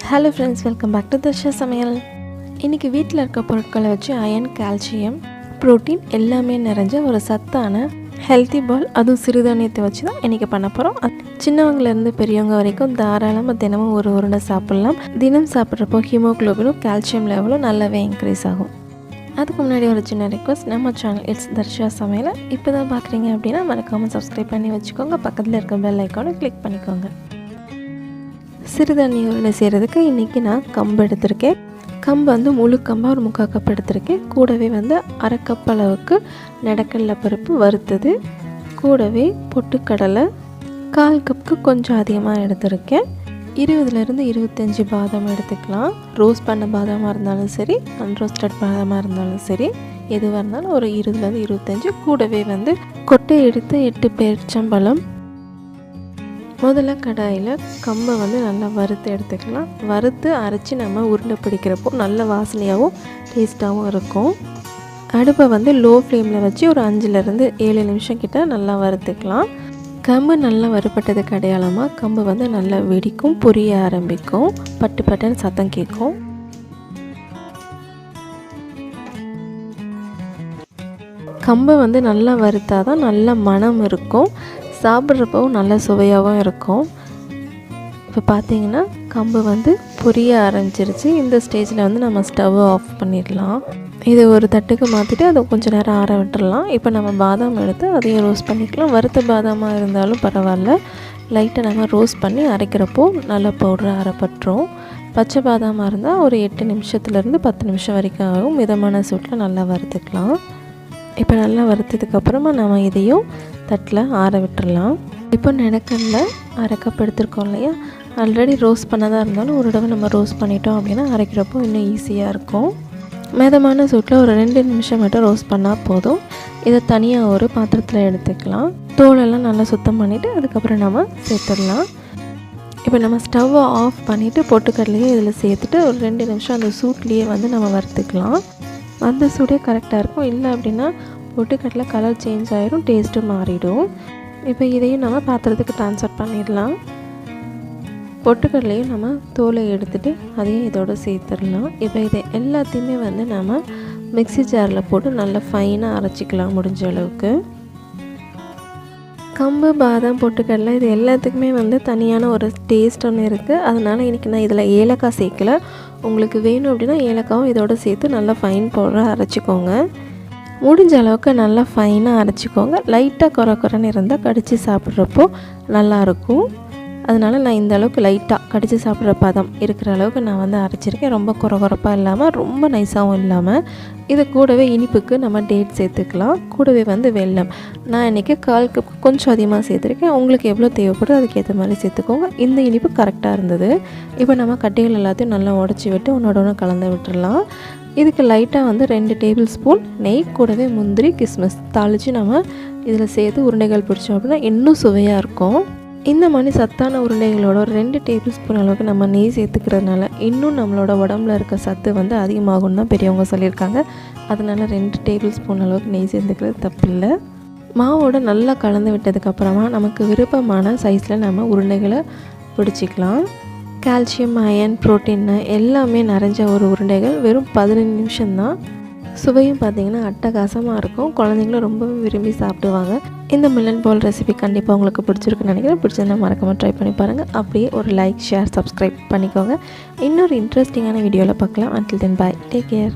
Hello friends, welcome back to Darsha Samayal. இன்றைக்கி வீட்டில் இருக்க பொருட்களை வச்சு அயன், கால்சியம், ப்ரோட்டீன் எல்லாமே நிறைஞ்ச ஒரு சத்தான ஹெல்த்தி பால், அதுவும் சிறுதானியத்தை வச்சு தான் இன்றைக்கி பண்ண போகிறோம். சின்னவங்கலேருந்து பெரியவங்க வரைக்கும் தாராளமாக தினமும் ஒரு உருண்டை சாப்பிட்லாம். தினம் சாப்பிட்றப்போ ஹீமோக்ளோபினும் கால்சியம் லெவலும் நல்லாவே இன்க்ரீஸ் ஆகும். அதுக்கு முன்னாடி ஒரு சின்ன ரிக்வஸ்ட், நம்ம சேனல் இட்ஸ் தர்ஷா சமையல் இப்போ தான் பார்க்குறீங்க அப்படின்னா மறக்காமல் சப்ஸ்கிரைப் பண்ணி வச்சுக்கோங்க. பக்கத்தில் இருக்க பெல் ஐக்கானை கிளிக் பண்ணிக்கோங்க. சிறுதானிய உருண்டை செய்கிறதுக்கு இன்றைக்கி நான் கம்பு எடுத்திருக்கேன். கம்பு முழு கம்பாக ஒரு 3/4 கப் எடுத்திருக்கேன். கூடவே 1/2 கப் அளவுக்கு நிலக்கடலை பருப்பு வறுத்தது, கூடவே பொட்டுக்கடலை 1/4 கப்புக்கு கொஞ்சம் அதிகமாக எடுத்திருக்கேன். 20லேருந்து 25 பாதாம் எடுத்துக்கலாம். ரோஸ்ட் பண்ண பாதாமாக இருந்தாலும் சரி, அன்ரோஸ்டட் பாதாமாக இருந்தாலும் சரி, எதுவாக இருந்தாலும் ஒரு 20லேருந்து 25. கூடவே கொட்டை எடுத்து 8 பேரிச்சம்பழம். முதல்ல கடாயில் கம்பை நல்லா வறுத்து எடுத்துக்கலாம். வறுத்து அரைச்சி நம்ம உருண்டை பிடிக்கிறப்போ நல்ல வாசனையாகவும் டேஸ்ட்டாகவும் இருக்கும். அடுப்பை லோ ஃப்ளேமில் வச்சு ஒரு 5லேருந்து 7 நிமிஷம் கிட்ட நல்லா வறுத்துக்கலாம். கம்பு நல்லா வறுப்பட்டதுக்கு அடையாளமாக கம்பு நல்லா வெடிக்கும், பொரிய ஆரம்பிக்கும், பட்டு பட்டுன்னு சத்தம் கேட்கும். கம்பை நல்லா வறுத்தாதான் நல்ல மணம் இருக்கும், சாப்பிட்றப்பவும் நல்ல சுவையாகவும் இருக்கும். இப்போ பார்த்தீங்கன்னா கம்பு பொரிய ஆரம்பிச்சிருச்சு. இந்த ஸ்டேஜில் நம்ம ஸ்டவ்வை ஆஃப் பண்ணிடலாம். இதை ஒரு தட்டுக்கு மாற்றிட்டு அதை கொஞ்சம் நேரம் ஆற விட்டுடலாம். இப்போ நம்ம பாதாம் எடுத்து அதையும் ரோஸ்ட் பண்ணிக்கலாம். வறுத்த பாதாமாக இருந்தாலும் பரவாயில்ல, லைட்டாக நம்ம ரோஸ்ட் பண்ணி அரைக்கிறப்போ நல்ல பவுடர் அரைப்பட்டுரும். பச்சை பாதாமாக இருந்தால் ஒரு 8 நிமிஷத்துலேருந்து 10 நிமிஷம் வரைக்கும் ஆகும். மிதமான சூட்டில் நல்லா வறுத்துக்கலாம். இப்போ நல்லா வறுத்ததுக்கப்புறமா நம்ம இதையும் தட்டில் ஆற விட்டுடலாம். இப்போ நிலக்கடலை 1/2 கப் எடுத்துருக்கோம் இல்லையா, ஆல்ரெடி ரோஸ்ட் பண்ணதாக இருந்தாலும் ஒரு தடவை நம்ம ரோஸ்ட் பண்ணிட்டோம் அப்படின்னா அரைக்கிறப்போ இன்னும் ஈஸியாக இருக்கும். மிதமான சூட்டில் ஒரு 2 நிமிஷம் மட்டும் ரோஸ்ட் பண்ணால் போதும். இதை தனியாக ஒரு பாத்திரத்தில் எடுத்துக்கலாம். தோலெல்லாம் நல்லா சுத்தம் பண்ணிவிட்டு அதுக்கப்புறம் நம்ம சேர்த்துடலாம். இப்போ நம்ம ஸ்டவ்வை ஆஃப் பண்ணிவிட்டு பொட்டுக்கடலையே இதில் சேர்த்துட்டு ஒரு 2 நிமிஷம் அந்த சூட்லேயே நம்ம வறுத்துக்கலாம். அந்த சூடே கரெக்டாக இருக்கும். இல்லை அப்படின்னா பொட்டுக்கடலை கலர் சேஞ்ச் ஆகிடும், டேஸ்ட்டும் மாறிடும். இப்போ இதையும் நம்ம பாத்திரத்துக்கு ட்ரான்ஸ்ஃபர் பண்ணிடலாம். பொட்டுக்கடலையும் நம்ம தோலை எடுத்துகிட்டு அதையும் இதோடு சேர்த்துடலாம். இப்போ இதை எல்லாத்தையுமே நம்ம மிக்ஸி ஜாரில் போட்டு நல்லா ஃபைனாக அரைச்சிக்கலாம் முடிஞ்ச அளவுக்கு. கம்பு, பாதாம், பொட்டுக்கடலை இது எல்லாத்துக்குமே தனியான ஒரு டேஸ்ட் ஒன்று இருக்குது. அதனால் இன்றைக்கி நான் இதில் ஏலக்காய் சேர்க்கலை. உங்களுக்கு வேணும் அப்படின்னா ஏலக்காவும் இதோடு சேர்த்து நல்லா ஃபைன் பவுடராக அரைச்சிக்கோங்க. முடிஞ்ச அளவுக்கு நல்லா ஃபைனாக அரைச்சிக்கோங்க. லைட்டாக குறைன்னு இருந்தால் கடித்து சாப்பிட்றப்போ நல்லாயிருக்கும். அதனால் நான் இந்த அளவுக்கு லைட்டாக கடித்து சாப்பிட்ற பதம் இருக்கிற அளவுக்கு நான் அரைச்சிருக்கேன். ரொம்ப குறைப்பாக இல்லாமல், ரொம்ப நைஸாகவும் இல்லாமல். இது கூடவே இனிப்புக்கு நம்ம டேட் சேர்த்துக்கலாம். கூடவே வெல்லம் நான் இன்றைக்கி 1/4 கப் கொஞ்சம் அதிகமாக சேர்த்துருக்கேன். உங்களுக்கு எவ்வளோ தேவைப்படுதோ அதுக்கேற்ற மாதிரி சேர்த்துக்கோங்க. இந்த இனிப்பு கரெக்டாக இருந்தது. இப்போ நம்ம கட்டிகள் எல்லாத்தையும் நல்லா உடச்சி விட்டு ஒன்று கலந்து விட்டுடலாம். இதுக்கு லைட்டாக 2 டேபிள் ஸ்பூன் நெய், கூடவே முந்திரி, கிஸ்மிஸ் தாளித்து நம்ம இதில் சேர்த்து உருண்டைகள் பிடிச்சோம் அப்படின்னா இன்னும் சுவையாக இருக்கும். இந்த மாதிரி சத்தான உருண்டைகளோட ஒரு 2 டேபிள் ஸ்பூன் அளவுக்கு நம்ம நெய் சேர்த்துக்கிறதுனால இன்னும் நம்மளோட உடம்புல இருக்க சத்து அதிகமாகும்னு தான் பெரியவங்க சொல்லியிருக்காங்க. அதனால் 2 டேபிள் ஸ்பூன் அளவுக்கு நெய் சேர்த்துக்கிறது தப்பில்லை. மாவோட நல்லா கலந்து விட்டதுக்கப்புறமா நமக்கு விருப்பமான சைஸில் நம்ம உருண்டைகளை பிடிச்சிக்கலாம். கால்சியம், அயன், ப்ரோட்டீன் எல்லாமே நிறைஞ்ச ஒரு உருண்டைகள் வெறும் 15 நிமிஷம்தான். சுவையும் பார்த்திங்கன்னா அட்டகாசமாக இருக்கும். குழந்தைங்களும் ரொம்பவே விரும்பி சாப்பிடுவாங்க. இந்த மில்லட் பால் ரெசிபி கண்டிப்பாக உங்களுக்கு பிடிச்சிருக்குன்னு நினைக்கிறேன். பிடிச்சிருந்தா மறக்காமல் ட்ரை பண்ணி பாருங்கள். அப்படியே ஒரு லைக், ஷேர், சப்ஸ்கிரைப் பண்ணிக்கோங்க. இன்னொரு இன்ட்ரெஸ்டிங்கான வீடியோவில் பார்க்கலாம். until then bye, take care.